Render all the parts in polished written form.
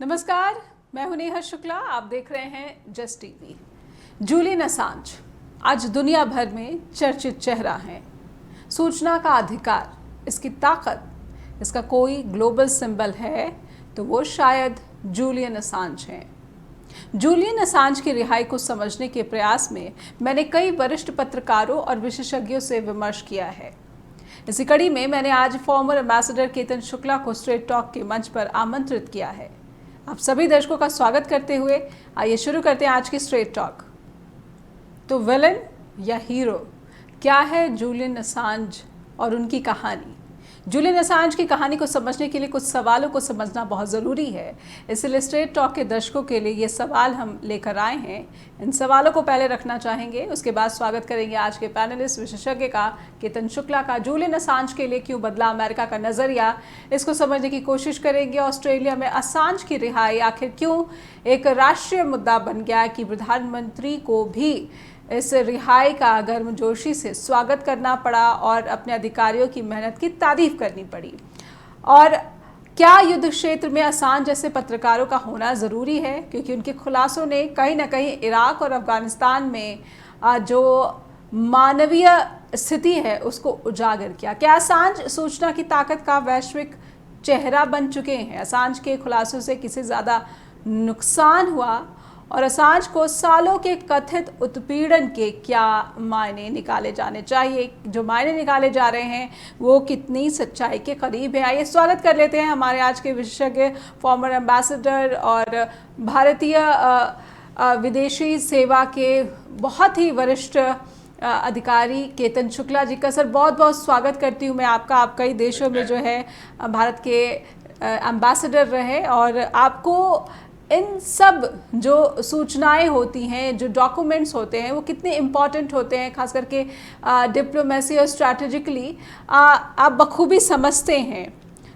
नमस्कार, मैं हूं नेहा शुक्ला। आप देख रहे हैं जस्ट टीवी। जूलियन असांज आज दुनिया भर में चर्चित चेहरा है। सूचना का अधिकार, इसकी ताकत, इसका कोई ग्लोबल सिंबल है तो वो शायद जूलियन असांज हैं। जूलियन असांज की रिहाई को समझने के प्रयास में मैंने कई वरिष्ठ पत्रकारों और विशेषज्ञों से विमर्श किया है। इसी कड़ी में मैंने आज फॉर्मर एम्बेसडर केतन शुक्ला को स्ट्रेट टॉक के मंच पर आमंत्रित किया है। आप सभी दर्शकों का स्वागत करते हुए आइए शुरू करते हैं आज की स्ट्रेट टॉक। तो विलन या हीरो, क्या है जूलियन असांज और उनकी कहानी? जूलियन असांज की कहानी को समझने के लिए कुछ सवालों को समझना बहुत ज़रूरी है। इसलिए स्ट्रेट टॉक के दर्शकों के लिए ये सवाल हम लेकर आए हैं। इन सवालों को पहले रखना चाहेंगे, उसके बाद स्वागत करेंगे आज के पैनलिस्ट विशेषज्ञ का, केतन शुक्ला का। जूलियन असांज के लिए क्यों बदला अमेरिका का नज़रिया, इसको समझने की कोशिश करेंगे। ऑस्ट्रेलिया में असांज की रिहाई आखिर क्यों एक राष्ट्रीय मुद्दा बन गया कि प्रधानमंत्री को भी इस रिहाई का गर्मजोशी से स्वागत करना पड़ा और अपने अधिकारियों की मेहनत की तारीफ करनी पड़ी। और क्या युद्ध क्षेत्र में असांज जैसे पत्रकारों का होना ज़रूरी है, क्योंकि उनके खुलासों ने कहीं ना कहीं इराक और अफगानिस्तान में जो मानवीय स्थिति है उसको उजागर किया। क्या असांज सूचना की ताकत का वैश्विक चेहरा बन चुके हैं? असांज के खुलासों से किसी ज़्यादा नुकसान हुआ और असांज को सालों के कथित उत्पीड़न के क्या मायने निकाले जाने चाहिए? जो मायने निकाले जा रहे हैं वो कितनी सच्चाई के करीब है? आइए स्वागत कर लेते हैं हमारे आज के विशेषज्ञ, फॉर्मर एम्बेसडर और भारतीय विदेशी सेवा के बहुत ही वरिष्ठ अधिकारी केतन शुक्ला जी का। सर, बहुत बहुत स्वागत करती हूँ मैं आपका। आप कई देशों में जो है भारत के एम्बेसडर रहे और आपको इन सब जो सूचनाएं होती हैं, जो डॉक्यूमेंट्स होते हैं, वो कितने इम्पॉर्टेंट होते हैं, खास करके डिप्लोमेसी और स्ट्रैटेजिकली आप बखूबी समझते हैं।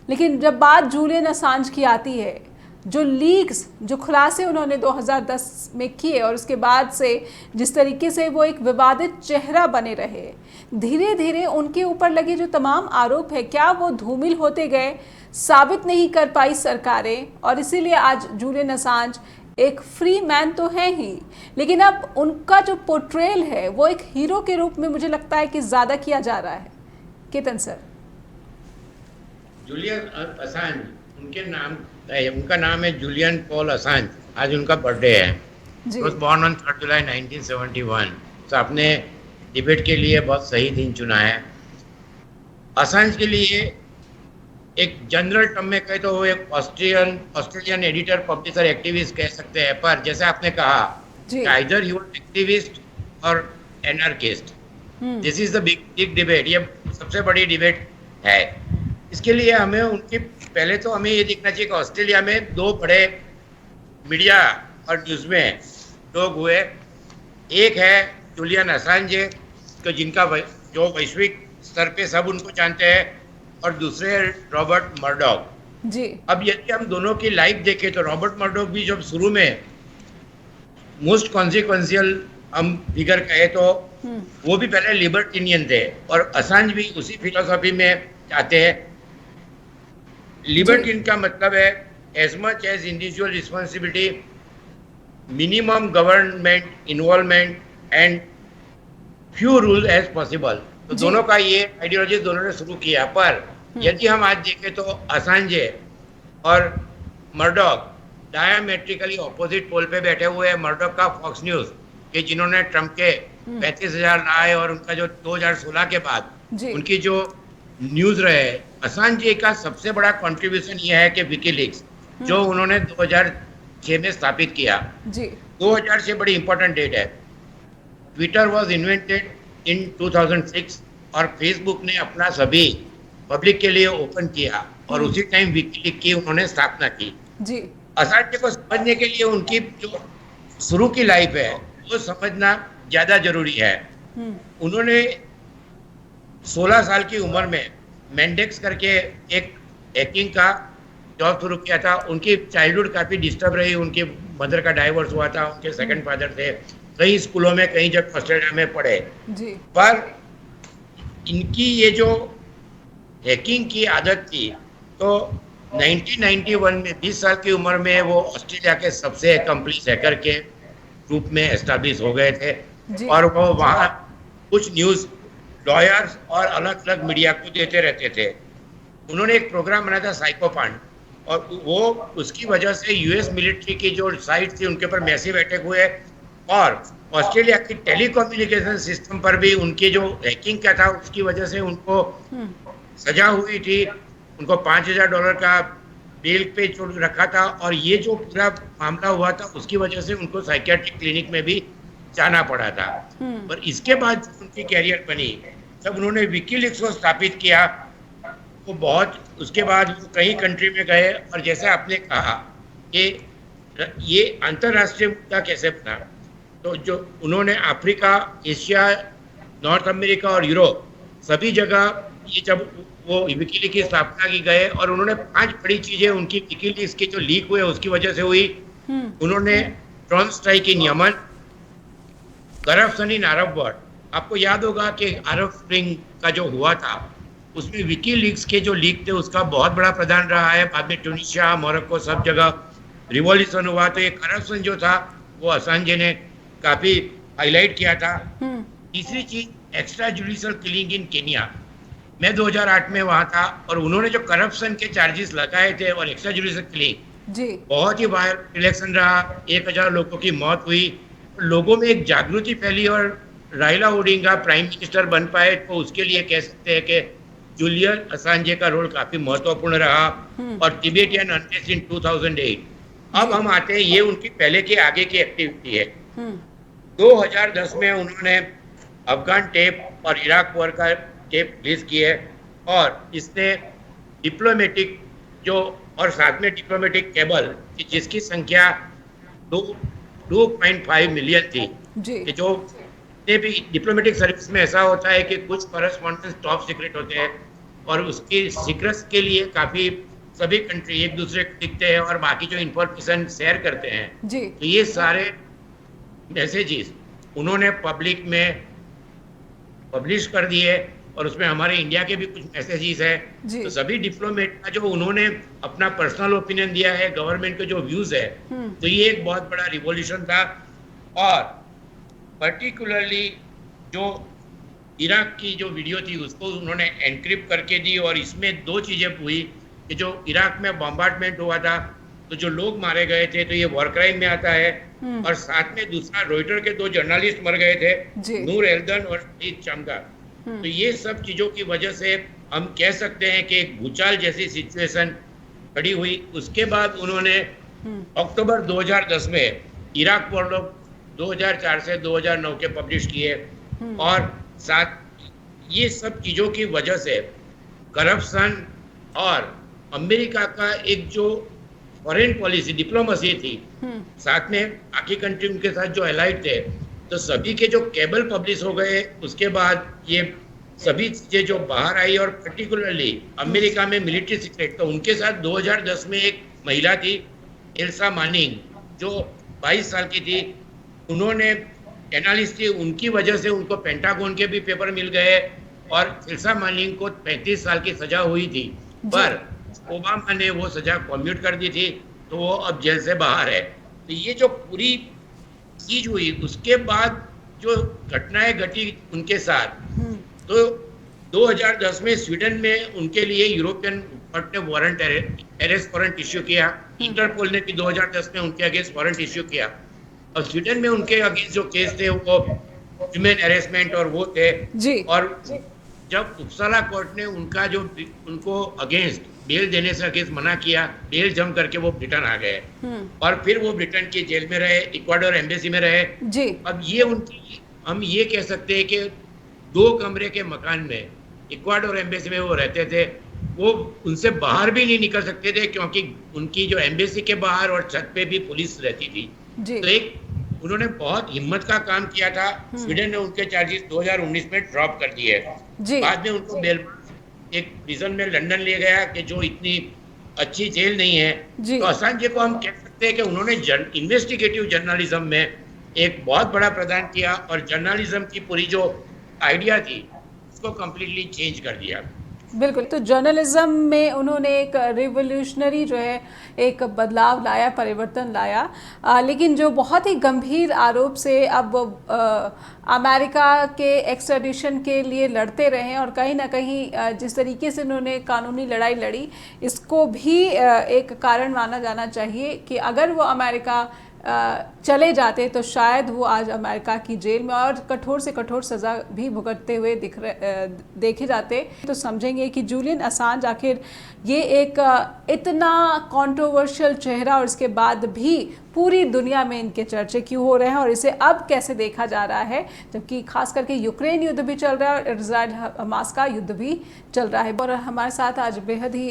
लेकिन जब बात जूलियन असांज की आती है, जो लीक्स, जो खुलासे उन्होंने 2010 में किए और उसके बाद से जिस तरीके से वो एक विवादित चेहरा बने रहे, धीरे धीरे उनके ऊपर लगे जो तमाम आरोप है, क्या वो धूमिल होते गए? साबित नहीं कर पाई सरकारें, और इसीलिए आज जूलियन असांज एक फ्री मैन तो है ही, लेकिन अब उनका जो पोर्ट्रेल है वो एक हीरो के रूप में मुझे लगता है कि ज़्यादा किया जा रहा है। केतन सर, जूलियन असांज उनका नाम है जूलियन पॉल असांज। आज उनका बर्थडे है। He was born on 3 जुलाई 1971। तो आपने डिबेट के लिए बहुत सही दिन चुना है। असांज के लिए एक जनरल टर्म में कहे तो वो एक ऑस्ट्रेलियन एडिटर, पब्लिशर, एक्टिविस्ट कह सकते हैं। पर जैसे आपने कहा, आइदर ही वाज एक्टिविस्ट और anarchist. This is the big debate. ये सबसे बड़ी डिबेट है। इसके लिए हमें उनकी पहले तो हमें ये देखना चाहिए कि ऑस्ट्रेलिया में दो बड़े मीडिया और न्यूज़ में लोग हुए। एक है जूलियन असांज, तो जिनका जो वैश्विक स्तर पे सब उनको जानते हैं, और दूसरे रॉबर्ट मर्डॉक जी। अब यदि हम दोनों की लाइफ देखें तो रॉबर्ट मर्डॉक भी जब शुरू में मोस्ट कॉन्सिक्वेंशियल हम फिगर कहे तो वो भी पहले लिबर्टेरियन थे, और असांज भी उसी फिलोसॉफी में आते हैं। लिबर्टेरियन का मतलब है as much as individual responsibility, minimum government involvement and few rule as possible. तो दोनों का ये आइडियोलॉजी दोनों ने शुरू किया। पर यदि हम आज देखें तो असांज और मर्डॉक डायमेट्रिकली ऑपोजिट पोल पे बैठे हुए हैं। मर्डॉक का फॉक्स न्यूज के जिन्होंने ट्रम्प के 35,000 लाए, और उनका जो 2016 के बाद उनकी जो न्यूज रहे। असांज का सबसे बड़ा कंट्रीब्यूशन ये है कि विकीलीक्स जो उन्होंने 2006 में स्थापित किया, 2006 बड़ी इंपॉर्टेंट डेट है। ट्विटर वॉज इन्वेंटेड इन 2006 और फेसबुक ने अपना सभी पब्लिक के लिए ओपन किया, और उसी टाइम विकीलीक की उन्होंने स्थापना की जी। असांज को समझने के लिए उनकी जो शुरू की लाइफ है वो समझना ज्यादा जरूरी है। उन्होंने 16 साल की उम्र में मेंडेक्स करके एक हैकिंग का जॉब शुरू किया था। उनकी चाइल्डहुड काफी डिस्टर्ब रही। उनके मदर का डाइवोर्स हुआ था, उनके सेकंड फादर थे, कई स्कूलों में, कई जगह ऑस्ट्रेलिया में पढ़े जी। पर इनकी ये जो हैकिंग की आदत थी, तो 1991 में 20 साल की उम्र में वो ऑस्ट्रेलिया के सबसे अकम्प्लिश हैकर के रूप में एस्टैब्लिश हो गए थे। जी और वो वहाँ कुछ न्यूज़ लॉयर्स और अलग अलग मीडिया को देते रहते थे। उन्होंने एक प्रोग्राम बनाया था साइकोफंड, और वो उसकी वजह से यूएस मिलिट्री की जो साइट थी उनके ऊपर मैसिव अटैक हुए, और ऑस्ट्रेलिया की टेलीकम्युनिकेशन सिस्टम पर भी उनके जो हैकिंग का था उसकी वजह से उनको सजा हुई थी। उनको $5,000 का बेल पे जो रखा था, और ये जो पूरा मामला हुआ था उसकी वजह से उनको साइकियाट्रिक क्लिनिक में भी जाना पड़ा था। पर इसके बाद जो उनकी कैरियर बनी, जब उन्होंने विकीलीक्स को स्थापित किया, वो बहुत उसके बाद वो कई कंट्री में गए, और जैसे आपने कहा कि ये अंतर्राष्ट्रीय मुद्दा कैसे बना, तो जो उन्होंने अफ्रीका, एशिया, नॉर्थ अमेरिका और यूरोप सभी जगह ये जब वो विकीलीक्स की स्थापना की गए, और उन्होंने 5 बड़ी चीजें उनकी विकीलीक्स के जो लीक हुए उसकी वजह से हुई। उन्होंने ड्रोन स्ट्राइक की नियमन, करप्शन इन अरब वर्ल्ड, आपको याद होगा कि अरब स्प्रिंग का जो हुआ था उसमें विकीलीक्स के जो लीक थे उसका बहुत बड़ा प्रदान रहा है। बाद में ट्यूनीशिया, मोरक्को सब जगह रिवॉल्यूशन हुआ, तो ये करप्शन जो था वो असांजे ने काफी हाईलाइट किया था। तीसरी चीज, एक्स्ट्रा जुडिशियल किलिंग इन केनिया। मैं 2008 में वहां था, और उन्होंने जो करप्शन के चार्जेस लगाए थे और एक्स्ट्रा जुडिशियल किलिंग, जी बहुत ही वायरल इलेक्शन रहा, 1000 लोगों की मौत हुई, लोगों में एक जागृति फैली, और राइला ओडिंगा प्राइम मिनिस्टर बन पाए, तो उसके लिए कह सकते हैं कि जूलियन असांजे का रोल काफी महत्वपूर्ण रहा। और तिबेटियन अनरेस्ट इन 2008। अब हम आते हैं, ये उनकी पहले की आगे की एक्टिविटी है। 2010 में उन्होंने अफगान टेप और इराक वॉर का टेप रिलीज किए, और इसने डिप्लोमेटिक जो और साथ में डिप्लोमेटिक केबल जिसकी संख्या 2.5 मिलियन थी, कि जो भी डिप्लोमेटिक सर्विस में ऐसा होता है कि कुछ करस्पॉन्डेंस टॉप सीक्रेट होते हैं, और उसकी सीक्रेट्स के लिए काफी सभी कंट्री एक दूसरे को लिखते हैं और बाकी जो इंफॉर्मेशन शेयर करते हैं। जी तो ये सारे मैसेजेस उन्होंने पब्लिक में पब्लिश कर दिए, और उसमें हमारे इंडिया के भी कुछ मैसेजेस है। तो सभी डिप्लोमेट का जो उन्होंने अपना पर्सनल ओपिनियन दिया है, गवर्नमेंट के जो व्यूज है, तो ये एक बहुत बड़ा रिवॉल्यूशन था। और पर्टिकुलरली जो इराक की जो वीडियो थी उसको उन्होंने एनक्रिप्ट करके दी, और इसमें 2 चीजें हुई कि जो इराक में बॉम्बार्डमेंट हुआ था तो जो लोग मारे गए थे, तो ये वॉर क्राइम में आता है। और साथ में दूसरा, रॉयटर के 2 जर्नलिस्ट मर गए थे, नूर एल्दन और शहीद चमगा। तो ये सब चीजों की वजह से हम कह सकते हैं कि एक भूचाल जैसी सिचुएशन खड़ी हुई। उसके बाद उन्होंने अक्टूबर 2010 में इराक वॉर लॉग 2004 से 2009 के पब्लिश किए, और साथ ये सब चीजों की वजह से करप्शन और अमेरिका का एक जो फॉरेन पॉलिसी डिप्लोमेसी थी, साथ में बाकी कंट्री के साथ जो एलाइड थे, तो सभी के जो केबल पब्लिश हो गए। उसके बाद ये सभी चीजें जो बाहर आई, और पर्टिकुलरली अमेरिका में मिलिट्री सीक्रेट, तो उनके साथ 2010 में एक महिला थी एल्सा मानिंग, जो 22 साल की थी। उन्होंने एनालिस्ट थी, उनकी वजह से उनको पेंटागन के भी पेपर मिल गए, और एल्सा मानिंग को 35 साल की सजा हुई थी, पर ओबामा ने वो सजा कम्यूट कर दी थी, तो वो अब जेल से बाहर है। तो ये जो पूरी चीज हुई, उसके बाद जो घटनाएं घटी उनके साथ, तो 2010 में स्वीडन में उनके लिए यूरोपियन कोर्ट ने वारंट अरेस्ट वारंट इश्यू किया। इंटरपोल ने भी 2010 में उनके अगेंस्ट वारंट इश्यू किया, और स्वीडन में उनके अगेंस्ट जो केस थे वो ह्यूमन अरेस्टमेंट और वो थे जी। और जब उपसाला कोर्ट ने उनका जो उनको अगेंस्ट बेल देने से अगेंस्ट मना किया, बेल जम करके वो ब्रिटेन आ गए, और फिर वो ब्रिटेन की जेल में रहे, इक्वाडोर एम्बेसी में रहे जी। अब ये उनकी, हम ये कह सकते हैं कि 2 कमरे के मकान में इक्वाडोर एम्बेसी में वो रहते थे। वो उनसे बाहर भी नहीं निकल सकते थे, क्योंकि उनकी जो एम्बेसी के बाहर और छत पे भी पुलिस रहती थी जी। तो एक उन्होंने बहुत हिम्मत का काम किया था। स्वीडन ने उनके चार्जेस 2019 में ड्रॉप कर दिए। बाद में उनको बेलफास्ट एक प्रिजन में लंदन ले गया, कि जो इतनी अच्छी जेल नहीं है। तो असांजे को हम कह सकते हैं कि उन्होंने इन्वेस्टिगेटिव जर्नलिज्म में एक बहुत बड़ा प्रदान किया, और जर्नलिज्म की पूरी जो आइडिया थी उसको कम्प्लीटली चेंज कर दिया। बिल्कुल। तो जर्नलिज्म में उन्होंने एक रिवोल्यूशनरी जो है एक बदलाव लाया, परिवर्तन लाया, लेकिन जो बहुत ही गंभीर आरोप से अब अमेरिका के एक्स्ट्राडिशन के लिए लड़ते रहे और कहीं ना कहीं जिस तरीके से उन्होंने कानूनी लड़ाई लड़ी, इसको भी एक कारण माना जाना चाहिए कि अगर वो अमेरिका चले जाते तो शायद वो आज अमेरिका की जेल में और कठोर से कठोर सज़ा भी भुगतते हुए देखे जाते। तो समझेंगे कि जूलियन असांज आखिर ये एक इतना कंट्रोवर्शियल चेहरा और इसके बाद भी पूरी दुनिया में इनके चर्चे क्यों हो रहे हैं और इसे अब कैसे देखा जा रहा है, जबकि खास करके यूक्रेन युद्ध भी चल रहा है और इजराइल हमास का युद्ध भी चल रहा है। और हमारे साथ आज बेहद ही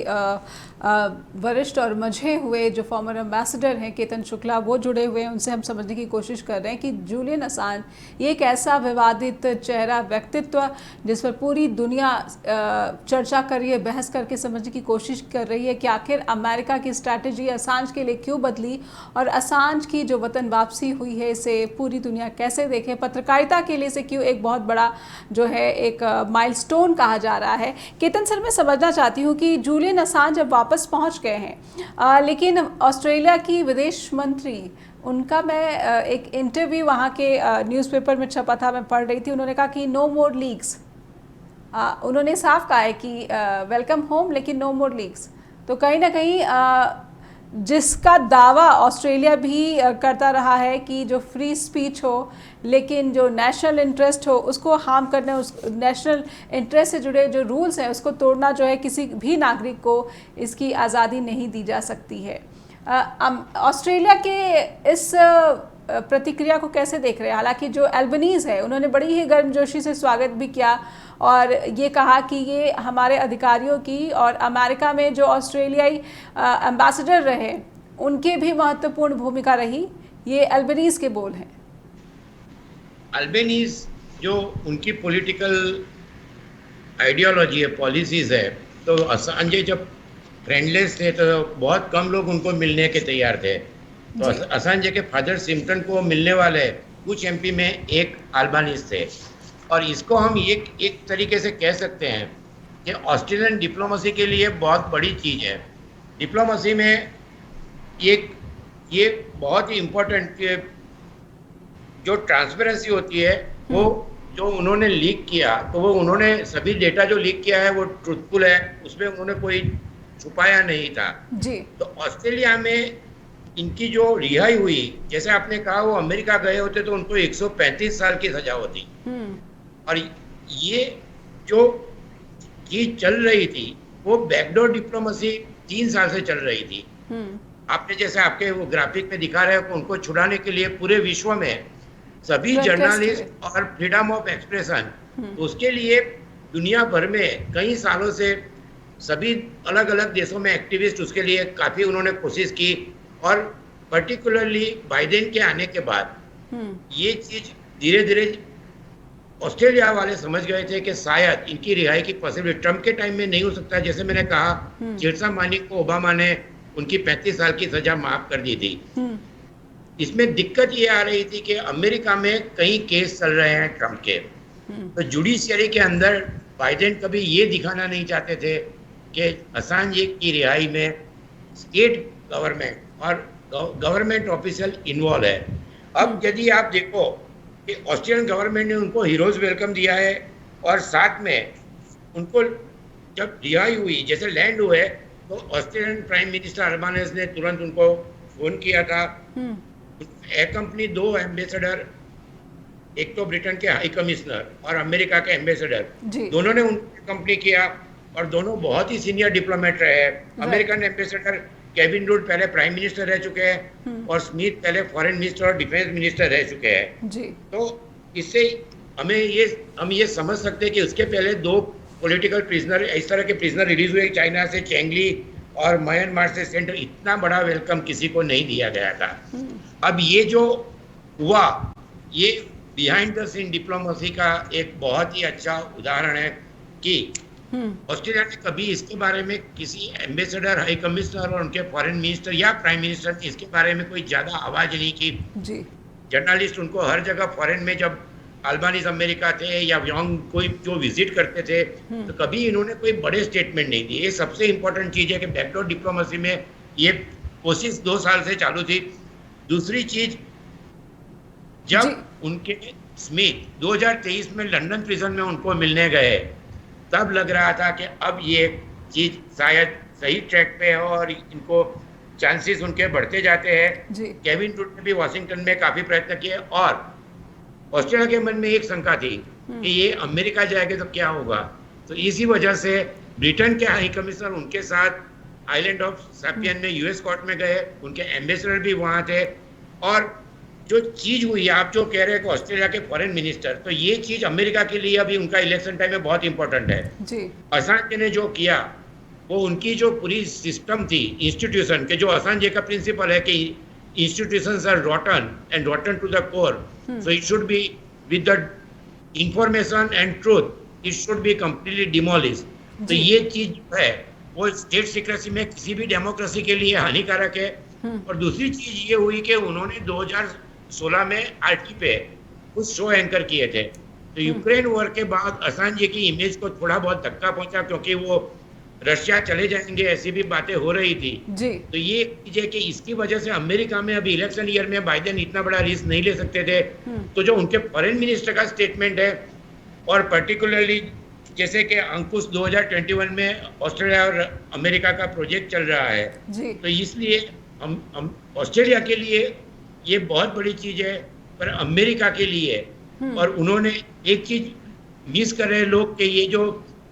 वरिष्ठ और मंझे हुए जो फॉर्मर एम्बेसडर हैं केतन शुक्ला, वो जुड़े हुए हैं। उनसे हम समझने की कोशिश कर रहे हैं कि जूलियन असांज ये एक ऐसा विवादित चेहरा, व्यक्तित्व जिस पर पूरी दुनिया चर्चा कर रही है, बहस करके समझने की कोशिश कर रही है कि आखिर अमेरिका की स्ट्रैटेजी असांज के लिए क्यों बदली और असांज की जो वतन वापसी हुई है इसे पूरी दुनिया कैसे देखे, पत्रकारिता के लिए इसे क्यों एक बहुत बड़ा जो है एक माइलस्टोन कहा जा रहा है। केतन सर, मैं समझना चाहती हूँ कि जूलियन असांज अब वापस पहुँच गए हैं, लेकिन ऑस्ट्रेलिया की विदेश मंत्री, उनका मैं एक इंटरव्यू वहाँ के न्यूज़पेपर में छपा था, मैं पढ़ रही थी, उन्होंने कहा कि नो मोर लीक्स। उन्होंने साफ कहा है कि वेलकम होम लेकिन नो मोर लीक्स। तो कहीं ना कहीं जिसका दावा ऑस्ट्रेलिया भी करता रहा है कि जो फ्री स्पीच हो लेकिन जो नेशनल इंटरेस्ट हो उसको हार्म करने, उस नेशनल इंटरेस्ट से जुड़े जो रूल्स हैं उसको तोड़ना जो है किसी भी नागरिक को इसकी आज़ादी नहीं दी जा सकती है। ऑस्ट्रेलिया के इस प्रतिक्रिया को कैसे देख रहे हैं? हालांकि जो एल्बनीज़ है उन्होंने बड़ी ही गर्मजोशी से स्वागत भी किया और ये कहा कि ये हमारे अधिकारियों की और अमेरिका में जो ऑस्ट्रेलियाई एम्बेसडर रहे उनके भी महत्वपूर्ण भूमिका रही। ये एल्बनीज़ के बोल हैं। अल्बेनीज जो उनकी पॉलिटिकल आइडियोलॉजी है, पॉलिसीज़ है, तो असांज जब फ्रेंडलेस थे तो बहुत कम लोग उनको मिलने के तैयार थे। तो असांज के फादर सिम्पटन को मिलने वाले कुछ एमपी में एक अल्बानीज थे और इसको हम एक तरीके से कह सकते हैं कि ऑस्ट्रेलियन डिप्लोमेसी के लिए बहुत बड़ी चीज़ है। डिप्लोमेसी में ये बहुत ही इम्पोर्टेंट जो ट्रांसपेरेंसी होती है वो जो उन्होंने लीक किया, तो वो उन्होंने सभी डेटा जो लीक किया है वो ट्रुथफुल है, उसमें उन्होंने कोई छुपाया नहीं था जी। तो ऑस्ट्रेलिया में इनकी जो रिहाई हुई, जैसे आपने कहा वो अमेरिका गए होते तो उनको 135 साल की सजा होती और ये जो चीज चल रही थी वो बैकडोर डिप्लोमेसी 3 साल से चल रही थी। आपने जैसे आपके वो ग्राफिक में दिखा रहे हो उनको छुड़ाने के लिए पूरे विश्व में सभी जर्नलिस्ट और फ्रीडम ऑफ एक्सप्रेशन, उसके लिए दुनिया भर में कई सालों से सभी अलग अलग देशों में एक्टिविस्ट उसके लिए काफी उन्होंने कोशिश की और पर्टिकुलरली बाइडेन के आने के बाद ये चीज धीरे धीरे ऑस्ट्रेलिया वाले समझ गए थे कि शायद इनकी रिहाई की पॉसिबिलिटी ट्रम्प के टाइम में नहीं हो सकता। जैसे मैंने कहा चिरसा मानी को ओबामा ने उनकी 35 साल की सजा माफ कर दी थी। इसमें दिक्कत ये आ रही थी कि अमेरिका में कई केस चल रहे हैं ट्रम्प के, तो जुडिशियरी के अंदर बाइडेन कभी ये दिखाना नहीं चाहते थे कि असांज की रिहाई में स्टेट गवर्नमेंट और गवर्नमेंट ऑफिशियल इन्वॉल्व है। अब यदि आप देखो कि ऑस्ट्रेलियन गवर्नमेंट ने उनको हीरोज वेलकम दिया है और साथ में उनको जब रिहाई हुई, जैसे लैंड हुए तो ऑस्ट्रेलियन प्राइम मिनिस्टर अल्बानीज ने तुरंत उनको फोन किया था। एयर कंपनी 2 एम्बेसडर, एक तो ब्रिटेन के हाई कमिश्नर और अमेरिका के एम्बेसडर, दोनों ने उनको कंपनी किया और दोनों बहुत ही सीनियर डिप्लोमेट रहे हैं। अमेरिकन एम्बेसडर केविन रूड पहले प्राइम मिनिस्टर रह चुके हैं और स्मिथ पहले फॉरेन मिनिस्टर और डिफेंस मिनिस्टर रह चुके हैं जी। तो इससे हम ये समझ सकते हैं कि उसके पहले 2 पॉलिटिकल प्रिजनर, इस तरह के प्रिजनर रिलीज हुए चाइना से, चेंगली और म्यांमार से। सेंटर इतना बड़ा वेलकम किसी को नहीं दिया गया था। अब ये जो हुआ ये बिहाइंड द सीन डिप्लोमेसी का एक बहुत ही अच्छा उदाहरण है कि ऑस्ट्रेलिया ने कभी इसके बारे में किसी एम्बेसडर, हाई कमिश्नर और उनके फॉरेन मिनिस्टर या प्राइम मिनिस्टर ने इसके बारे में कोई ज्यादा आवाज नहीं की जी। जर्नलिस्ट उनको हर जगह फॉरेन में जब अल्बानीज अमेरिका थे या यंग कोई जो विजिट करते थे, तो कभी इन्होंने कोई बड़े स्टेटमेंट नहीं दिए। ये सबसे इंपॉर्टेंट चीज है कि बैकडोर डिप्लोमेसी में ये कोशिश 2 साल से चालू थी। दूसरी चीज, जी जब उनके स्मिथ 2023 में लंदन प्रिजन में उनको मिलने गए, तब लग रहा था कि अब ये चीज शायद सही ट्रैक पे है और इनको चांसेस उनके बढ़ते जाते हैं। जी केविन रुड ने भी वॉशिंगटन में काफी प्रयत्न किए और ऑस्ट्रेलिया के मन में एक शंका थी कि ये अमेरिका जाएंगे तो क्या होगा। तो इसी वजह से ब्रिटेन के हाई कमिश्नर उनके साथ आइलैंड ऑफ सैपियन में यूएस कोर्ट में गए, उनके एम्बेसडर भी वहां थे। और जो चीज हुई, आप जो कह रहे हैं कि ऑस्ट्रेलिया के फॉरेन मिनिस्टर, तो ये चीज अमेरिका के लिए अभी उनका इलेक्शन टाइम में बहुत इंपॉर्टेंट है। जी असांजे ने जो किया, वो उनकी जो पूरी सिस्टम थी इंस्टीट्यूशन के, जो असांजे का प्रिंसिपल है कि institutions are rotten and rotten to the core. So it should be with the information and truth, it should be completely demolished. तो ये चीज जो है वो स्टेट सीक्रेसी में किसी भी डेमोक्रेसी के लिए हानिकारक है। और दूसरी चीज ये हुई कि उन्होंने 2016 में आरटी पे कुछ शो एंकर किए थे। तो यूक्रेन वॉर के बाद असांजे की इमेज को थोड़ा बहुत धक्का पहुंचा, क्योंकि वो रशिया चले जाएंगे ऐसी भी बातें हो रही थी। जी तो ये चीज है कि इसकी वजह से अमेरिका में अभी इलेक्शन ईयर में बाइडेन इतना बड़ा रिस्क नहीं ले सकते थे। तो जो उनके फॉरेन मिनिस्टर का स्टेटमेंट है, और पर्टिकुलरली जैसे कि अंकुश 2021 में ऑस्ट्रेलिया और अमेरिका का प्रोजेक्ट चल रहा है, जी तो इसलिए हम ऑस्ट्रेलिया के लिए ये बहुत बड़ी चीज है, पर अमेरिका के लिए। और उन्होंने एक चीज मिस कर रहे लोग कि ये जो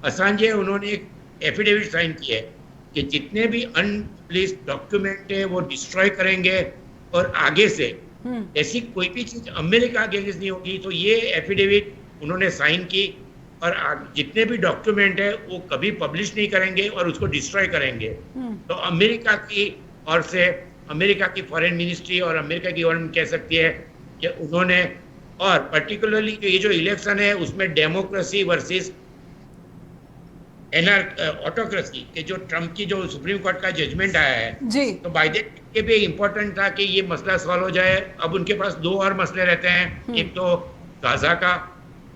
असांजे, उन्होंने एक एफिडेविट साइन की है कि जितने भी अनप्लेस्ड डॉक्यूमेंट है वो डिस्ट्रॉय करेंगे, और आगे से ऐसी कोई भी चीज अमेरिका अगेंस्ट नहीं होगी। तो ये एफिडेविट उन्होंने साइन की, और जितने भी डॉक्यूमेंट है वो कभी पब्लिश नहीं करेंगे और उसको डिस्ट्रॉय करेंगे। तो अमेरिका की ओर से अमेरिका की फॉरेन मिनिस्ट्री और अमेरिका की गवर्नमेंट कह सकती है कि उन्होंने, और पर्टिकुलरली ये जो इलेक्शन है उसमें डेमोक्रेसी वर्सेस ऑटोक्रेसी के जो ट्रम्प की जो सुप्रीम कोर्ट का जजमेंट आया है, जी तो बाइडेन के भी इम्पोर्टेंट था कि ये मसला सॉल्व हो जाए। अब उनके पास 2 और मसले रहते हैं, एक तो गाजा का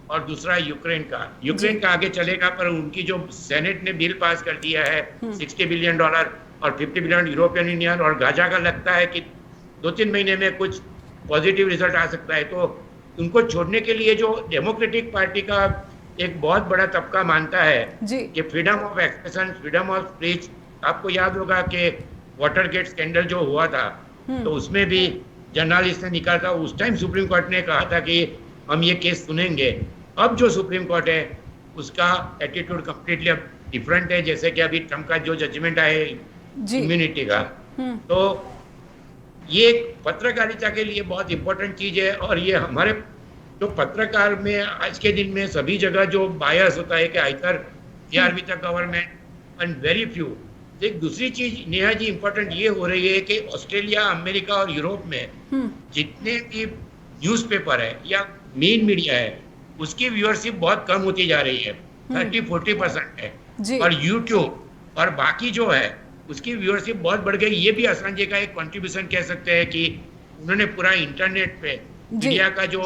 और दूसरा यूक्रेन का। यूक्रेन का आगे चलेगा, पर उनकी जो सेनेट ने बिल पास कर दिया है $60 बिलियन और 50 बिलियन यूरोपियन यूनियन, और गाजा का लगता है कि 2-3 महीने में कुछ पॉजिटिव रिजल्ट आ सकता है। तो उनको छोड़ने के लिए जो डेमोक्रेटिक पार्टी का एक बहुत बड़ा तबका मानता है कि freedom of expression, freedom of speech. आपको याद होगा कि वाटरगेट स्कैंडल जो हुआ था, तो उसमें भी जर्नलिस्ट ने निकाला था, उस टाइम सुप्रीम कोर्ट ने कहा था कि हम ये केस सुनेंगे। अब जो सुप्रीम कोर्ट है उसका एटीट्यूड कंप्लीटली अब डिफरेंट है, जैसे कि अभी ट्रम्प का जो जजमेंट आया इम्यूनिटी का। तो ये पत्रकारिता के लिए बहुत इंपॉर्टेंट चीज है, और ये हमारे जो पत्रकार में आज के दिन में सभी जगह जो बायस होता है कि either they are with the government and very few. एक दूसरी चीज नेहा जी इंपॉर्टेंट ये हो रही है कि ऑस्ट्रेलिया, अमेरिका और यूरोप में जितने भी न्यूज़पेपर है या मेन मीडिया है, उसकी व्यूअरशिप बहुत कम होती जा रही है, 30-40% है। और यूट्यूब और बाकी जो है उसकी व्यूअरशिप बहुत बढ़ गई। ये भी असांजे का एक कंट्रीब्यूशन कह सकते हैं कि उन्होंने पूरा इंटरनेट पे मीडिया का जो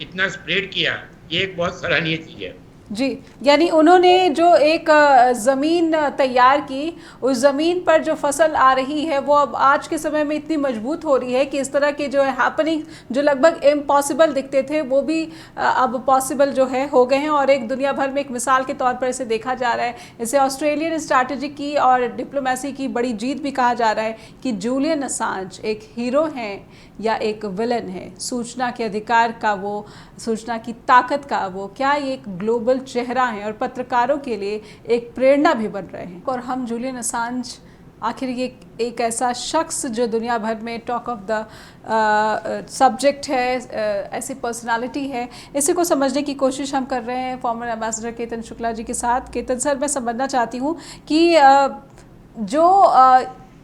इतना स्प्रेड किया, ये एक बहुत सराहनीय चीज है। जी, यानी उन्होंने जो एक ज़मीन तैयार की, उस ज़मीन पर जो फसल आ रही है वो अब आज के समय में इतनी मजबूत हो रही है कि इस तरह के जो है हैपनिंग जो लगभग इम्पॉसिबल दिखते थे वो भी अब पॉसिबल जो है हो गए हैं, और एक दुनिया भर में एक मिसाल के तौर पर इसे देखा जा रहा है। इसे ऑस्ट्रेलियन स्ट्रैटेजी की और डिप्लोमेसी की बड़ी जीत भी कहा जा रहा है कि जूलियन असांज एक हीरो हैं या एक विलन है। सूचना के अधिकार का वो, सूचना की ताकत का वो, क्या ये एक ग्लोबल चेहरा है और पत्रकारों के लिए एक प्रेरणा भी बन रहे हैं। और हम जूलियन असांज आखिर ये एक ऐसा शख्स जो दुनिया भर में टॉक ऑफ द सब्जेक्ट है, ऐसी पर्सनालिटी है, इसी को समझने की कोशिश हम कर रहे हैं फॉर्मर एम्बेसडर केतन शुक्ला जी के साथ। केतन सर, मैं समझना चाहती हूँ कि जो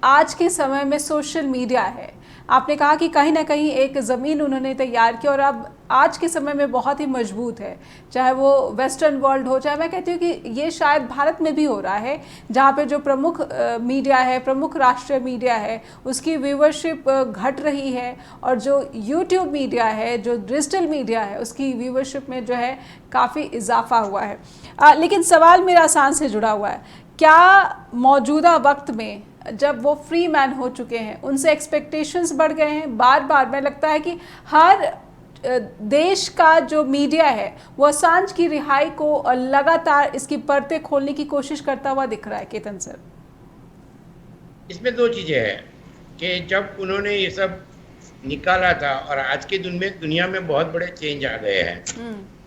आज के समय में सोशल मीडिया है, आपने कहा कि कहीं ना कहीं एक ज़मीन उन्होंने तैयार की, और अब आज के समय में बहुत ही मजबूत है, चाहे वो वेस्टर्न वर्ल्ड हो, चाहे मैं कहती हूँ कि ये शायद भारत में भी हो रहा है, जहाँ पे जो प्रमुख मीडिया है, प्रमुख राष्ट्रीय मीडिया है, उसकी व्यूवरशिप घट रही है, और जो यूट्यूब मीडिया है, जो डिजिटल मीडिया है, उसकी व्यूवरशिप में जो है काफ़ी इजाफा हुआ है। लेकिन सवाल मेरा आसान से जुड़ा हुआ है, क्या मौजूदा वक्त में जब वो फ्री मैन हो चुके हैं, उनसे एक्सपेक्टेशंस बढ़ गए हैं? बार बार मैं लगता है कि हर देश का जो मीडिया है वो असांज की रिहाई को लगातार इसकी परतें खोलने की कोशिश करता हुआ दिख रहा है। केतन सर, इसमें दो चीजें हैं कि जब उन्होंने ये सब निकाला था और आज के दुनिया में बहुत बड़े चेंज आ गए हैं,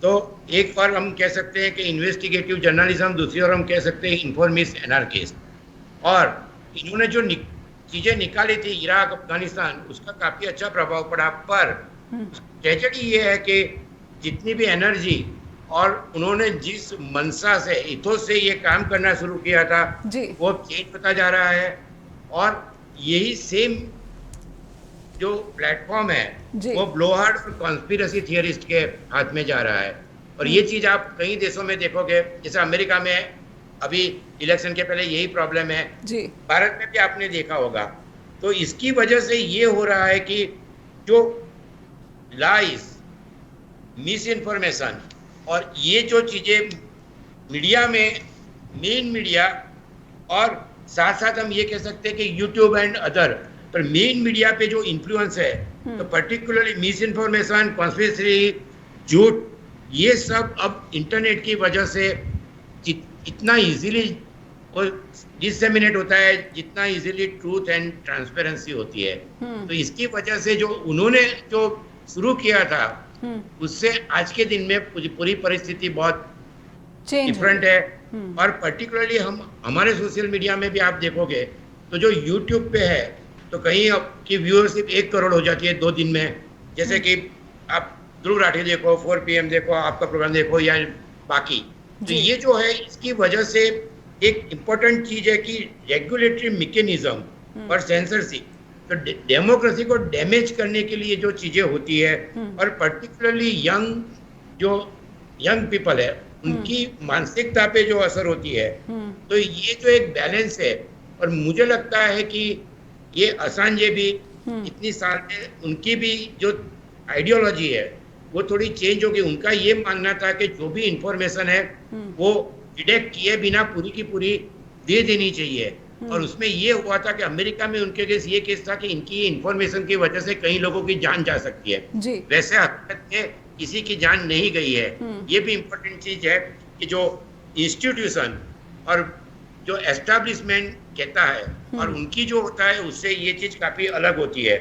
तो एक और हम कह सकते हैं कि इन्वेस्टिगेटिव जर्नलिज्म, दूसरी ओर हम कह सकते हैं इन्फॉर्मिस्ट एनार्किस्ट। और इन्होंने जो चीजें निकाली थी इराक, अफगानिस्तान, उसका काफी अच्छा प्रभाव पड़ा। पर ट्रेजेडी ये है कि जितनी भी एनर्जी और उन्होंने जिस मनसा से, इथोस से ये काम करना शुरू किया था, वो चेंज होता जा रहा है। और यही सेम जो प्लेटफॉर्म है वो ब्लोहार्ड और कॉन्स्पिरेसी थियरिस्ट के हाथ में जा रहा है। और ये चीज आप कई देशों में देखोगे, जैसे अमेरिका में अभी इलेक्शन के पहले यही प्रॉब्लम है, भारत में भी आपने देखा होगा। तो इसकी वजह से ये हो रहा है कि जो लाइस, मिस इन्फॉर्मेशन और ये जो चीजें मीडिया में, मेन मीडिया, और साथ साथ हम ये कह सकते हैं कि यूट्यूब एंड अदर, पर मेन मीडिया पे जो इन्फ्लुएंस है, तो पर्टिकुलरली मिस इन्फॉर्मेशन, कॉन्स्पिरेसी, झूठ, ये सब अब इंटरनेट की वजह से इतना इजीली डिसेमिनेट होता है जितना इजीली ट्रूथ एंड ट्रांसपेरेंसी होती है। तो इसकी वजह से जो उन्होंने जो शुरू किया था, उससे आज के दिन में पूरी परिस्थिति बहुत डिफरेंट है। और पर्टिकुलरली हम हमारे सोशल मीडिया में भी आप देखोगे तो जो यूट्यूब पे है, तो कहीं की व्यूअरशिप 1 करोड़ हो जाती है 2 दिन में। जैसे कि आप ध्रुव राठी देखो, 4 PM देखो, आपका प्रोग्राम देखो, या बाकी। तो ये जो है, इसकी वजह से एक इम्पोर्टेंट चीज है कि रेगुलेटरी मैकेनिज्म और सेंसरशिप, तो डेमोक्रेसी को डैमेज करने के लिए जो चीजें होती है, और पर्टिकुलरली जो यंग पीपल है, उनकी मानसिकता पे जो असर होती है, तो ये जो एक बैलेंस है। और मुझे लगता है कि ये असांजे भी इतनी साल में उनकी भी जो आइडियोलॉजी है वो थोड़ी चेंज होगी। उनका ये मानना था कि जो भी इंफॉर्मेशन है वो डिटेक्ट किए बिना पूरी की पूरी दे देनी चाहिए। और उसमें ये हुआ था कि अमेरिका में उनके केस ये केस था कि इनकी इंफॉर्मेशन की वजह से कई लोगों की जान जा सकती है। वैसे हकीकत में किसी की जान नहीं गई है। ये भी इम्पोर्टेंट चीज है कि जो इंस्टीट्यूशन और जो एस्टैब्लिशमेंट कहता है और उनकी जो होता है, उससे ये चीज काफी अलग होती है।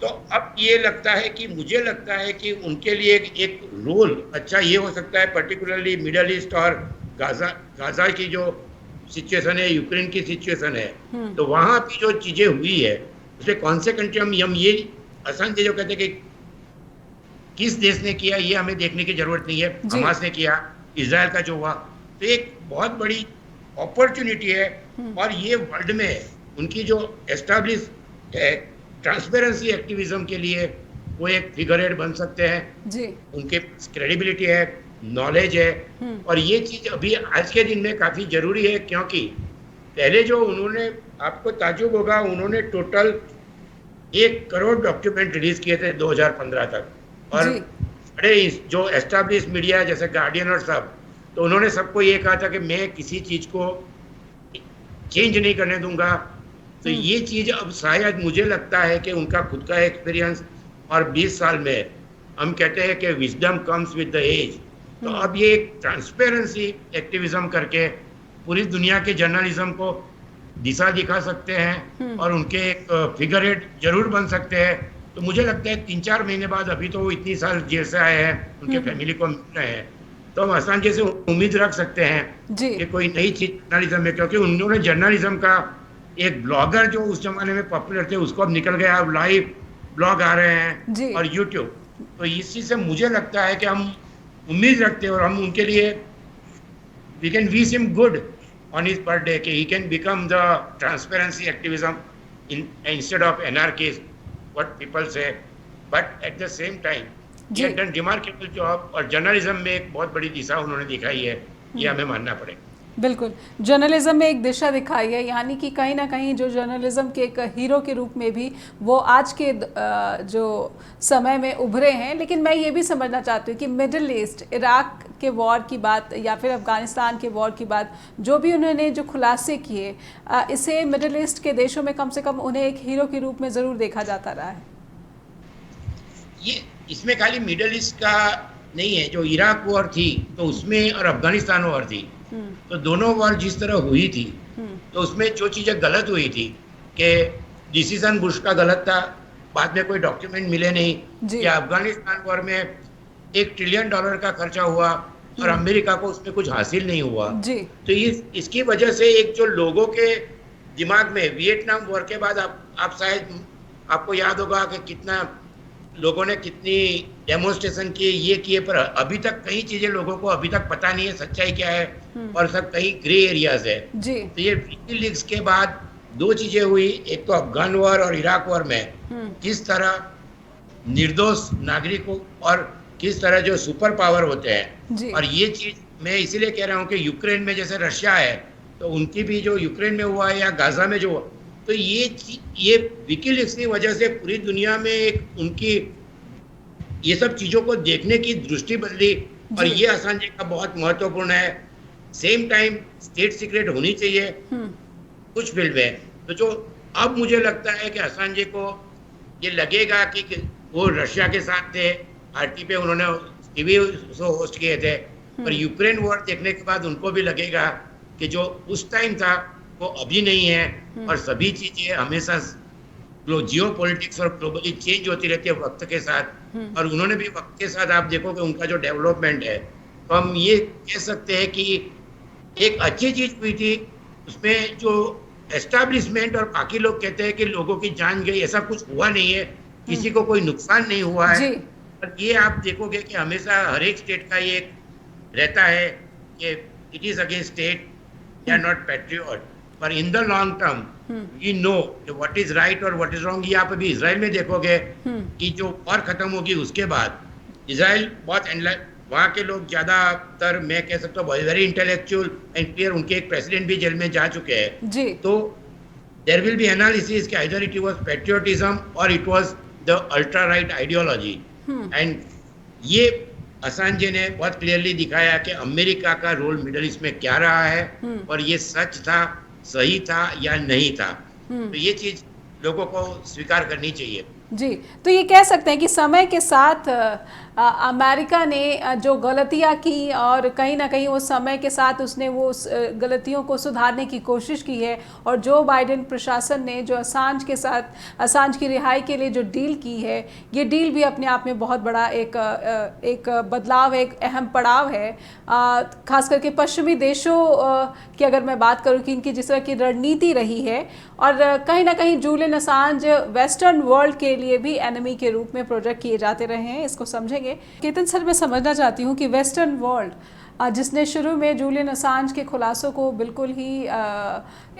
तो अब ये लगता है कि मुझे लगता है कि उनके लिए एक रोल अच्छा ये हो सकता है, पर्टिकुलरली मिडल ईस्ट और गाजा की जो सिचुएशन है, यूक्रेन की सिचुएशन है, तो वहां भी जो चीजें हुई है उसमें कौन से कंट्री, हम ये आसान चीजों कहते हैं कि किस देश ने किया ये हमें देखने की जरूरत नहीं है। हमास ने किया, इजराइल का जो हुआ, तो एक बहुत बड़ी अपॉर्चुनिटी है। और ये वर्ल्ड में उनकी जो एस्टैब्लिश है ट्रांसपेरेंसी एक्टिविज्म के लिए वो एक फिगर हेड बन सकते हैं। उनके क्रेडिबिलिटी है, नॉलेज है, और ये चीज अभी आज के दिन में काफी जरूरी है। क्योंकि पहले जो उन्होंने, आपको ताजुब होगा, उन्होंने टोटल 1 करोड़ डॉक्यूमेंट रिलीज किए थे 2015 तक। और बड़े जो एस्टैब्लिश मीडिया जैसे गार्डियन और सब, तो उन्होंने सबको ये कहा था कि मैं किसी चीज को चेंज नहीं करने दूंगा। तो ये चीज अब शायद मुझे लगता है कि उनका खुद का एक्सपीरियंस और 20 साल में, हम कहते हैं कि wisdom comes with the age, तो अब ये एक ट्रांसपेरेंसी एक्टिविज्म करके पूरी दुनिया के जर्नलिज्म को दिशा दिखा सकते हैं और उनके एक फिगर हेड जरूर बन सकते हैं। तो मुझे लगता है 3-4 महीने बाद, अभी तो वो इतनी साल जेल से आए हैं, उनके फैमिली को मिल रहे हैं, तो हम आसान जैसे उम्मीद रख सकते हैं कि कोई नई चीज जर्नलिज्म में, क्योंकि उन्होंने जर्नलिज्म का एक ब्लॉगर जो उस जमाने में पॉपुलर थे उसको अब निकल गया, अब लाइव ब्लॉग आ रहे हैं और यूट्यूब। तो इस चीज से मुझे लगता है कि हम उम्मीद रखते हैं और हम उनके लिए we can wish him good on his birthday कि he can become the transparency activism instead of anarchist, what people say. But at the same time he had done remarkable job और जर्नलिज्म में एक बहुत बड़ी दिशा उन्होंने दिखाई है, ये हमें मानना पड़ेगा। बिल्कुल, जर्नलिज्म में एक दिशा दिखाई है, यानी कि कहीं ना कहीं जो जर्नलिज्म के एक हीरो के रूप में भी वो आज के जो समय में उभरे हैं। लेकिन मैं ये भी समझना चाहती हूँ कि मिडिल ईस्ट, इराक के वॉर की बात या फिर अफ़गानिस्तान के वॉर की बात, जो भी उन्होंने जो खुलासे किए, इसे मिडिल ईस्ट के देशों में कम से कम उन्हें एक हीरो के रूप में ज़रूर देखा जाता रहा है। ये इसमें खाली मिडिल ईस्ट का नहीं है, जो इराक वॉर थी तो उसमें और अफगानिस्तान वॉर थी, तो दोनों वॉर जिस तरह हुई थी तो उसमें जो चीज़ें गलत हुई थी कि डिसीजन बुश का गलत था, बाद में कोई डॉक्यूमेंट मिले नहीं, या अफगानिस्तान वॉर में $1 ट्रिलियन का खर्चा हुआ और अमेरिका को उसमें कुछ हासिल नहीं हुआ। तो इसकी वजह से एक जो लोगों के दिमाग में वियतनाम वॉर के बाद आप शायद आपको याद होगा कि कितना लोगों ने कितनी डेमोन्स्ट्रेशन किए, ये किए, पर अभी तक कई चीजें लोगों को अभी तक पता नहीं है सच्चाई क्या है और सब कई ग्रे एरियाज है। तो ये विकीलीक्स के बाद दो चीजें हुई, एक तो अफगान वॉर और इराक वॉर में किस तरह निर्दोष नागरिकों और किस तरह जो सुपर पावर होते हैं, और ये चीज मैं इसीलिए कह रहा हूँ कि यूक्रेन में जैसे रशिया है तो उनकी भी जो यूक्रेन में हुआ है या गाजा में जो, तो ये विकीलीक्स की वजह से पूरी दुनिया में एक उनकी ये सब चीजों को देखने की दृष्टि बदली, और ये असांजे का बहुत महत्वपूर्ण है। सेम टाइम स्टेट सीक्रेट होनी चाहिए कुछ फील्ड में, तो जो अब मुझे लगता है कि असांजे को ये लगेगा कि वो रशिया के साथ थे, आरटी पे उन्होंने टीवी शो होस्ट किए थे, पर यूक्रेन वॉर देखने के बाद उनको भी लगेगा कि जो उस टाइम था वो अभी नहीं है, और सभी चीजें हमेशा जियो पॉलिटिक्स और ग्लोबली चेंज होती रहती है वक्त के साथ, और उन्होंने भी वक्त के साथ आप देखो कि उनका जो डेवलपमेंट है, तो हम ये कह सकते हैं कि एक अच्छी चीज हुई थी उसमें। जो एस्टैब्लिशमेंट और बाकी लोग कहते हैं कि लोगों की जान गई, ऐसा कुछ हुआ नहीं है, किसी को कोई नुकसान नहीं हुआ है। और ये आप देखोगे कि हमेशा हर एक स्टेट का ये रहता है कि it is against state, they are not patriot, पर in the long term we know what is right और व्हाट इज रॉन्ग। ये आप अभी इजराइल में देखोगे कि जो वॉर खत्म होगी उसके बाद इजराइल बहुत वहाँ के लोग ज्यादातर, मैं कह सकता हूँ वेरी इंटेलेक्चुअल एंड क्लियर, उनके एक प्रेसिडेंट भी जेल में जा चुके हैं, तो देयर विल बी एनालिसिस कि आइदर इट वाज पैट्रियोटिज्म और it was the ultra right ideology. And ये असांजे ने बहुत क्लियरली दिखाया कि अमेरिका का रोल मिडिल ईस्ट में क्या रहा है, और ये सच था, सही था या नहीं था। तो ये चीज लोगों को स्वीकार करनी चाहिए। जी, तो ये कह सकते हैं कि समय के साथ अमेरिका ने जो गलतियां की और कहीं ना कहीं वो समय के साथ उसने वो गलतियों को सुधारने की कोशिश की है, और जो बाइडेन प्रशासन ने जो असांज के साथ असांज की रिहाई के लिए जो डील की है, ये डील भी अपने आप में बहुत बड़ा एक बदलाव, एक अहम पड़ाव है। खास करके पश्चिमी देशों की अगर मैं बात करूं कि इनकी जिस तरह की रणनीति रही है, और कहीं ना कहीं जूलियन असांज वेस्टर्न वर्ल्ड के लिए भी एनिमी के रूप में प्रोजेक्ट किए जाते रहे हैं, इसको समझेंगे। केतन सर, मैं समझना चाहती हूँ कि वेस्टर्न वर्ल्ड जिसने शुरू में जूलियन असांज के खुलासों को बिल्कुल ही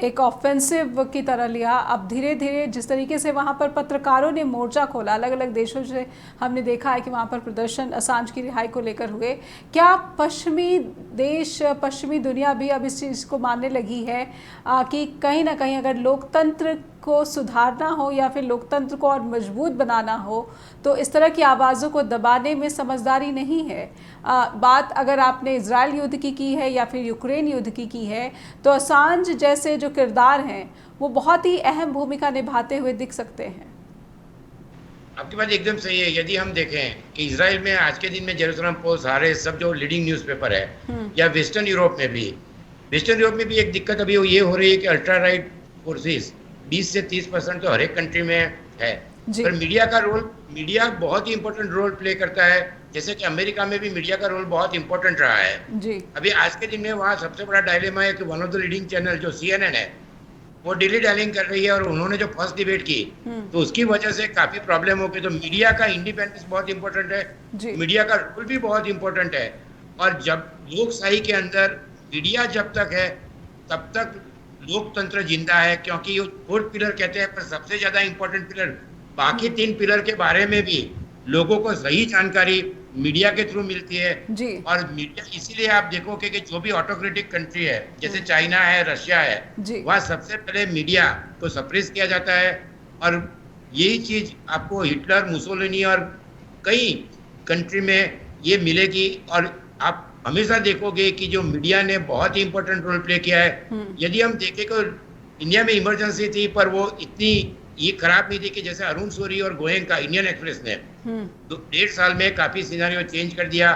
एक ऑफेंसिव की तरह लिया, अब धीरे धीरे जिस तरीके से वहाँ पर पत्रकारों ने मोर्चा खोला, अलग अलग देशों से हमने देखा है कि वहाँ पर प्रदर्शन असांज की रिहाई को लेकर हुए, क्या पश्चिमी देश, पश्चिमी दुनिया भी अब इस चीज़ को मानने लगी है कि कहीं ना कहीं अगर लोकतंत्र को सुधारना हो या फिर लोकतंत्र को और मजबूत बनाना हो तो इस तरह की आवाज़ों को दबाने में समझदारी नहीं है? बात अगर आपने इजराइल युद्ध की है या फिर यूक्रेन युद्ध की है, तो असांज जैसे जो किरदार हैं वो बहुत ही अहम भूमिका निभाते हुए दिख सकते हैं। आपकी बात एकदम सही है। यदि हम देखें कि इजराइल में आज के दिन में जेरूसलम पोस्ट, हारेस, सब जो लीडिंग न्यूज़पेपर है, या वेस्टर्न यूरोप में भी एक दिक्कत अभी ये हो रही है कि अल्ट्रा राइट फोर्सेस 20 से 30% तो हर एक कंट्री में है, पर मीडिया बहुत ही इंपॉर्टेंट रोल प्ले करता है। जैसे कि अमेरिका में भी मीडिया का रोल बहुत इंपॉर्टेंट रहा है। अभी आज के दिन में वहाँ सबसे बड़ा डायलेमा है कि one of the leading channel जो CNN है वो डिली डालिंग कर रही है, और उन्होंने जो फर्स्ट डिबेट की तो उसकी वजह से काफी प्रॉब्लम हो गई। तो मीडिया का इंडिपेंडेंस बहुत इंपॉर्टेंट है, मीडिया का रोल भी बहुत इंपॉर्टेंट है। और जब लोकशाही के अंदर मीडिया जब तक है तब तक लोकतंत्र जिंदा है, क्योंकि ये 4th पिलर कहते हैं, पर सबसे ज्यादा इंपॉर्टेंट पिलर, बाकी 3 पिलर के बारे में भी लोगों को सही जानकारी मीडिया के थ्रू मिलती है। जी। और मीडिया, इसीलिए आप देखोगे कि जो भी ऑटोक्रेटिक कंट्री है, जैसे चाइना है, रशिया है, जी। वहाँ सबसे पहले मीडिया को सप्रेस किया जाता है। और यही चीज आपको हिटलर, मुसोलिनी और कई कंट्री में ये मिलेगी। और आप हमेशा देखोगे कि जो मीडिया ने बहुत ही इंपॉर्टेंट रोल प्ले किया है। यदि हम देखें तो इंडिया में इमरजेंसी थी, पर वो इतनी ये खराब नहीं थी कि जैसे अरुण शौरी और गोयनका इंडियन एक्सप्रेस ने 1.5 साल में काफी सिनेरियो चेंज कर दिया।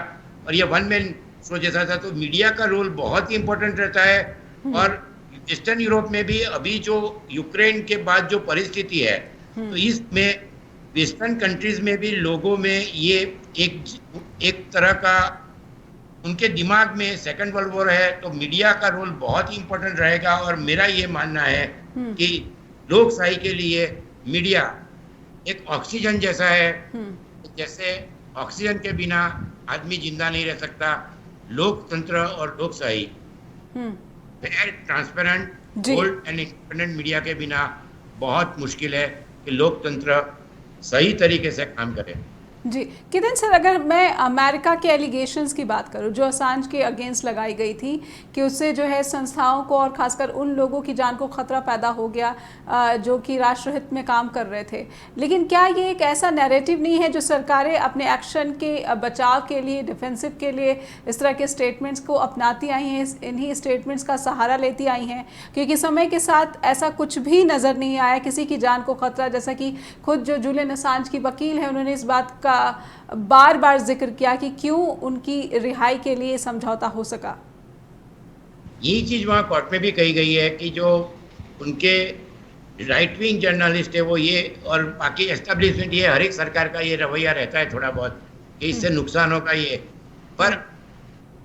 और ये वन मैन शो जैसा था। तो मीडिया का रोल बहुत ही इंपॉर्टेंट रहता है। और ईस्टर्न यूरोप में भी अभी जो यूक्रेन के बाद जो परिस्थिति है, तो इसमें वेस्टर्न कंट्रीज में भी लोगों में ये एक तरह का उनके दिमाग में सेकंड वर्ल्ड वॉर है, तो मीडिया का रोल बहुत ही इंपॉर्टेंट रहेगा। और मेरा ये मानना है कि लोकशाही के लिए मीडिया एक ऑक्सीजन जैसा है। जैसे ऑक्सीजन के बिना आदमी जिंदा नहीं रह सकता, लोकतंत्र और लोकशाही fair, transparent, bold and independent media के बिना बहुत मुश्किल है कि लोकतंत्र सही तरीके से काम करे। जी। किरण सर, अगर मैं अमेरिका के एलिगेशंस की बात करूं जो असांज के अगेंस्ट लगाई गई थी कि उससे जो है संस्थाओं को और खासकर उन लोगों की जान को खतरा पैदा हो गया जो कि राष्ट्रहित में काम कर रहे थे, लेकिन क्या ये एक ऐसा नैरेटिव नहीं है जो सरकारें अपने एक्शन के बचाव के लिए, डिफेंसिव के लिए इस तरह के स्टेटमेंट्स को अपनाती आई हैं, इन्हीं स्टेटमेंट्स का सहारा लेती आई हैं? क्योंकि समय के साथ ऐसा कुछ भी नज़र नहीं आया किसी की जान को खतरा, जैसा कि खुद जो जूलियन असांज की वकील है उन्होंने इस बात का बार बार जिक्र किया कि क्यों उनकी रिहाई के लिए समझौता हो सका। यही चीज वहां कोर्ट में भी कही गई है कि जो उनके राइट विंग जर्नलिस्ट है वो ये, और बाकी एस्टेब्लिशमेंट, ये हर एक सरकार का ये रवैया रहता है थोड़ा बहुत कि इससे नुकसान होगा ये। पर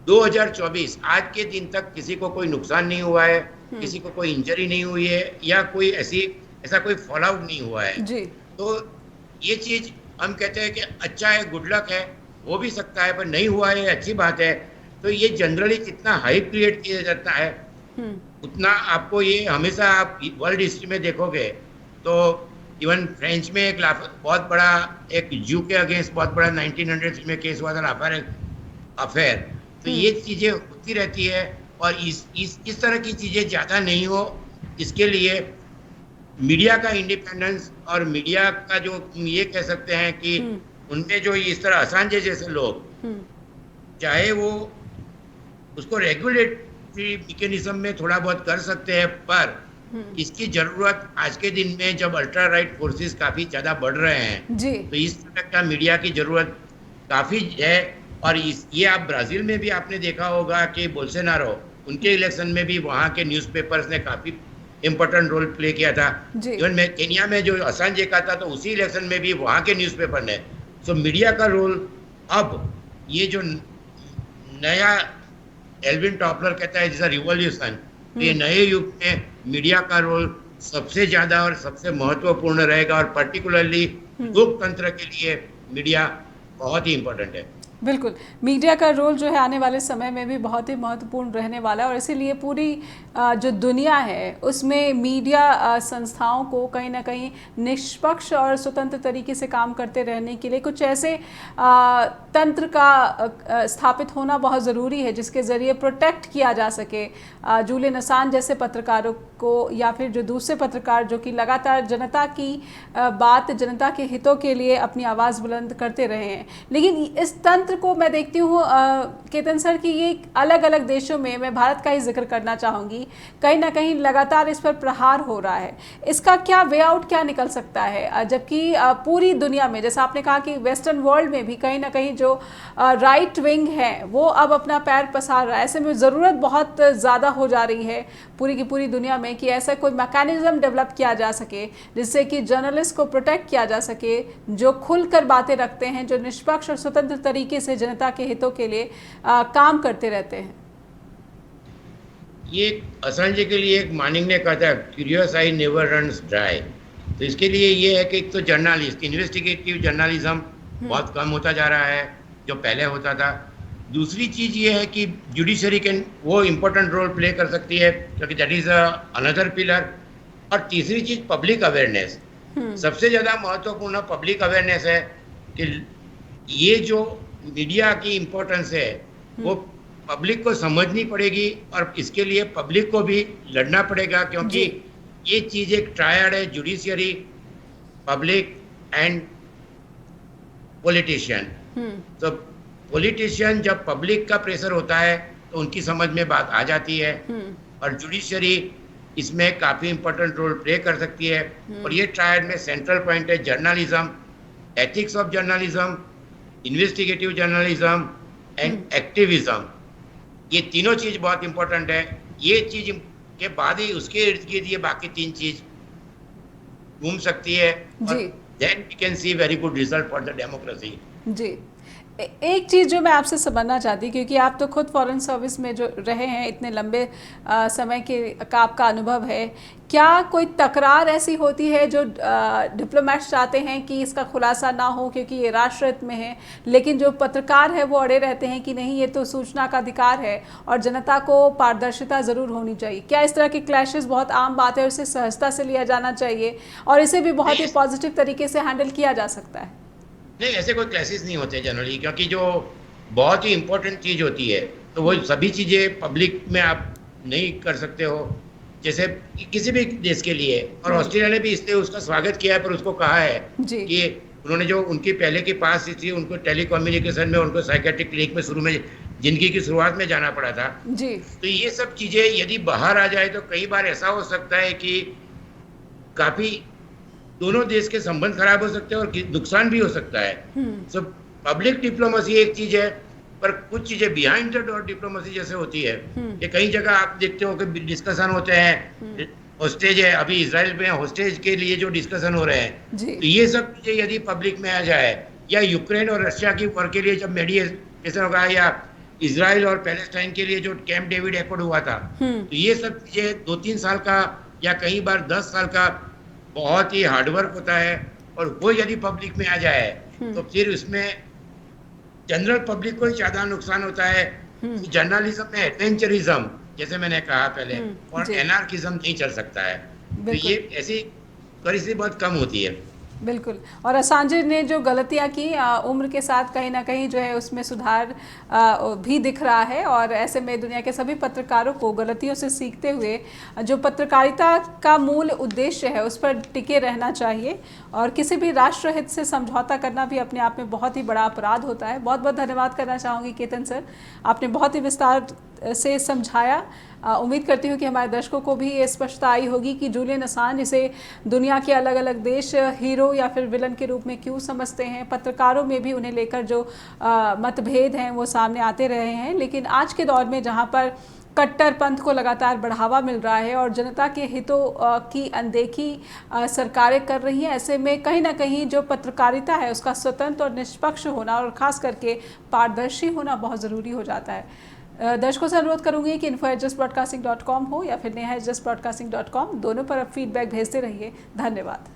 2024 आज के दिन तक किसी को कोई नुकसान नहीं हुआ है, किसी को कोई इंजरी नहीं हुई है, या कोई ऐसा कोई फॉल आउट नहीं हुआ है जी। तो ये चीज हम कहते हैं कि अच्छा है, गुड लक है, हो भी सकता है, पर नहीं हुआ है, अच्छी बात है। तो ये जनरली जितना हाइप क्रिएट किया जाता है उतना आपको ये हमेशा आप वर्ल्ड हिस्ट्री में देखोगे तो इवन फ्रेंच में एक बहुत बड़ा एक जू के अगेंस्ट बहुत बड़ा 1900 में केस हुआ था, अफेयर। तो ये चीजें होती रहती है। और इस तरह की चीजें ज्यादा नहीं हो, इसके लिए मीडिया का इंडिपेंडेंस और मीडिया का जो ये कह सकते हैं कि उनमें जो इस तरह असांजे जैसे लोग, चाहे वो उसको रेगुलेटरी मैकेनिज्म में थोड़ा बहुत कर सकते हैं, पर इसकी जरूरत आज के दिन में जब अल्ट्रा राइट फोर्सेस काफी ज्यादा बढ़ रहे हैं जी। तो इस तरह का मीडिया की जरूरत काफी है। और ये आप ब्राजील में भी आपने देखा होगा कि बोल्सोनारो, उनके इलेक्शन में भी वहाँ के न्यूज़पेपर्स ने काफी इम्पोर्टेंट रोल प्ले किया था। इवन मैं केन्या में जो असांजे का था तो उसी इलेक्शन में भी वहाँ के न्यूज़पेपर ने। सो मीडिया का रोल अब ये जो नया एल्विन टॉपलर कहता है जैसा रिवॉल्यूशन, तो ये नए युग में मीडिया का रोल सबसे ज्यादा और सबसे महत्वपूर्ण रहेगा। और पर्टिकुलरली लोकतंत्र के लिए मीडिया बहुत ही इम्पोर्टेंट है। बिल्कुल, मीडिया का रोल जो है आने वाले समय में भी बहुत ही महत्वपूर्ण रहने वाला है और इसीलिए पूरी जो दुनिया है उसमें मीडिया संस्थाओं को कहीं ना कहीं निष्पक्ष और स्वतंत्र तरीके से काम करते रहने के लिए कुछ ऐसे तंत्र का स्थापित होना बहुत ज़रूरी है जिसके ज़रिए प्रोटेक्ट किया जा सके जूलियन असांज जैसे पत्रकारों को, या फिर जो दूसरे पत्रकार जो कि लगातार जनता की बात, जनता के हितों के लिए अपनी आवाज़ बुलंद करते रहे हैं। लेकिन इस तंत्र को मैं देखती हूँ केतन सर कि ये अलग अलग देशों में, मैं भारत का ही जिक्र करना चाहूँगी, कहीं ना कहीं लगातार इस पर प्रहार हो रहा है। इसका क्या वे आउट क्या निकल सकता है? जबकि पूरी दुनिया में, जैसा आपने कहा कि वेस्टर्न वर्ल्ड में भी कहीं ना कहीं जो राइट विंग है वो अब अपना पैर पसार रहा है। ऐसे में ज़रूरत बहुत ज़्यादा हो जा रही है पूरी की पूरी दुनिया में कि ऐसा कोई मैकेनिज्म डेवलप किया जा सके जिससे कि जर्नलिस्ट को प्रोटेक्ट किया जा सके, जो खुलकर बातें रखते हैं, जो निष्पक्ष और स्वतंत्र तरीके से जनता के हितों के लिए काम करते रहते हैं। ये असांजे के लिए एक मानिंग ने कहा था, curious I never runs dry. तो इसके लिए ये है कि एक तो जर्नलिस्ट, इन्वेस्टिगेटिव जर्नलिज्म बहुत कम होता जा रहा है जो पहले होता था। दूसरी चीज ये है कि जुडिशरी कैन वो इम्पोर्टेंट रोल प्ले कर सकती है क्योंकि दैट इज अनदर पिलर। और तीसरी चीज पब्लिक अवेयरनेस, सबसे ज्यादा महत्वपूर्ण पब्लिक अवेयरनेस है कि ये जो मीडिया की इम्पोर्टेंस है वो पब्लिक को समझनी पड़ेगी और इसके लिए पब्लिक को भी लड़ना पड़ेगा, क्योंकि जी। ये चीज़ एक ट्रायड है, जुडिशियरी, पब्लिक एंड पॉलिटिशियन। तो पॉलिटिशियन जब पब्लिक का प्रेशर होता है तो उनकी समझ में बात आ जाती है, और जुडिशरी इसमें काफ़ी इंपॉर्टेंट रोल प्ले कर सकती है। और ये ट्रायड में सेंट्रल पॉइंट है journalism, ethics of journalism, investigative journalism and activism. ये तीनों चीज़ बहुत इंपॉर्टेंट है। ये चीज़ के बाद ही उसके इर्द गिर्द ये बाकी तीन चीज़ घूम सकती है, और then we can see very good result for the democracy. जी, एक चीज़ जो मैं आपसे समझना चाहती, क्योंकि आप तो खुद फॉरेन सर्विस में जो रहे हैं, इतने लंबे समय के का आपका अनुभव है, क्या कोई तकरार ऐसी होती है जो डिप्लोमेट्स चाहते हैं कि इसका खुलासा ना हो क्योंकि ये राष्ट्रहित में है, लेकिन जो पत्रकार है वो अड़े रहते हैं कि नहीं, ये तो सूचना का अधिकार है और जनता को पारदर्शिता ज़रूर होनी चाहिए? क्या इस तरह के क्लैशेस बहुत आम बात है और इसे सहजता से लिया जाना चाहिए और इसे भी बहुत ही पॉजिटिव तरीके से हैंडल किया जा सकता है? नहीं, ऐसे कोई क्लासेस नहीं होते जनरली, क्योंकि जो बहुत ही इम्पोर्टेंट चीज़ होती है तो वो सभी चीज़ें पब्लिक में आप नहीं कर सकते हो, जैसे किसी भी देश के लिए। और ऑस्ट्रेलिया ने भी इसलिए उसका स्वागत किया है, पर उसको कहा है कि उन्होंने जो उनकी पहले की पास थी, उनको टेलीकम्युनिकेशन में, उनको साइकेट्रिक क्लिनिक में शुरू में जिंदगी की शुरुआत में जाना पड़ा था जी। तो ये सब चीज़ें यदि बाहर आ जाए तो कई बार ऐसा हो सकता है कि काफ़ी दोनों देश के संबंध खराब हो सकते हैं और नुकसान भी हो सकता है। सो पब्लिक डिप्लोमेसी एक चीज है, पर कुछ चीजें बिहाइंड द डोर डिप्लोमेसी जैसे होती है कि कई जगह आप देखते हो कि डिस्कशन होते हैं, होस्टेज है, अभी इजराइल में होस्टेज के लिए जो डिस्कशन हो रहे हैं, तो ये सब चीजें यदि पब्लिक में आ जाए, या यूक्रेन और रशिया की वॉर के लिए जब मेडिएशन होगा, या इजराइल और पैलेस्टाइन के लिए जो कैंप डेविड एक्कॉर्ड हुआ था, तो ये सब चीजें 2-3 साल का या कई बार 10 साल का बहुत ही हार्डवर्क होता है, और वो यदि पब्लिक में आ जाए तो फिर उसमें जनरल पब्लिक को ही ज्यादा नुकसान होता है। जर्नलिज्म में एडवेंचरिज्म, जैसे मैंने कहा पहले, और एनार्किज्म नहीं चल सकता है। तो ये ऐसी परिस्थिति बहुत कम होती है। बिल्कुल। और असांजे ने जो गलतियां की, उम्र के साथ कहीं ना कहीं जो है उसमें सुधार भी दिख रहा है, और ऐसे में दुनिया के सभी पत्रकारों को गलतियों से सीखते हुए जो पत्रकारिता का मूल उद्देश्य है उस पर टिके रहना चाहिए, और किसी भी राष्ट्रहित से समझौता करना भी अपने आप में बहुत ही बड़ा अपराध होता है। बहुत बहुत धन्यवाद करना चाहूँगी केतन सर, आपने बहुत ही विस्तार से समझाया। उम्मीद करती हूँ कि हमारे दर्शकों को भी ये स्पष्टता आई होगी कि जूलियन असांज इसे दुनिया के अलग अलग देश हीरो या फिर विलन के रूप में क्यों समझते हैं। पत्रकारों में भी उन्हें लेकर जो मतभेद हैं वो सामने आते रहे हैं, लेकिन आज के दौर में जहाँ पर कट्टरपंथ को लगातार बढ़ावा मिल रहा है और जनता के हितों की अनदेखी सरकारें कर रही हैं, ऐसे में कहीं ना कहीं जो पत्रकारिता है उसका स्वतंत्र और निष्पक्ष होना और ख़ास करके पारदर्शी होना बहुत ज़रूरी हो जाता है। दर्शकों से अनुरोध करूंगी कि info@justbroadcasting.com हो या फिर neha@justbroadcasting.com, दोनों पर आप फीडबैक भेजते रहिए। धन्यवाद।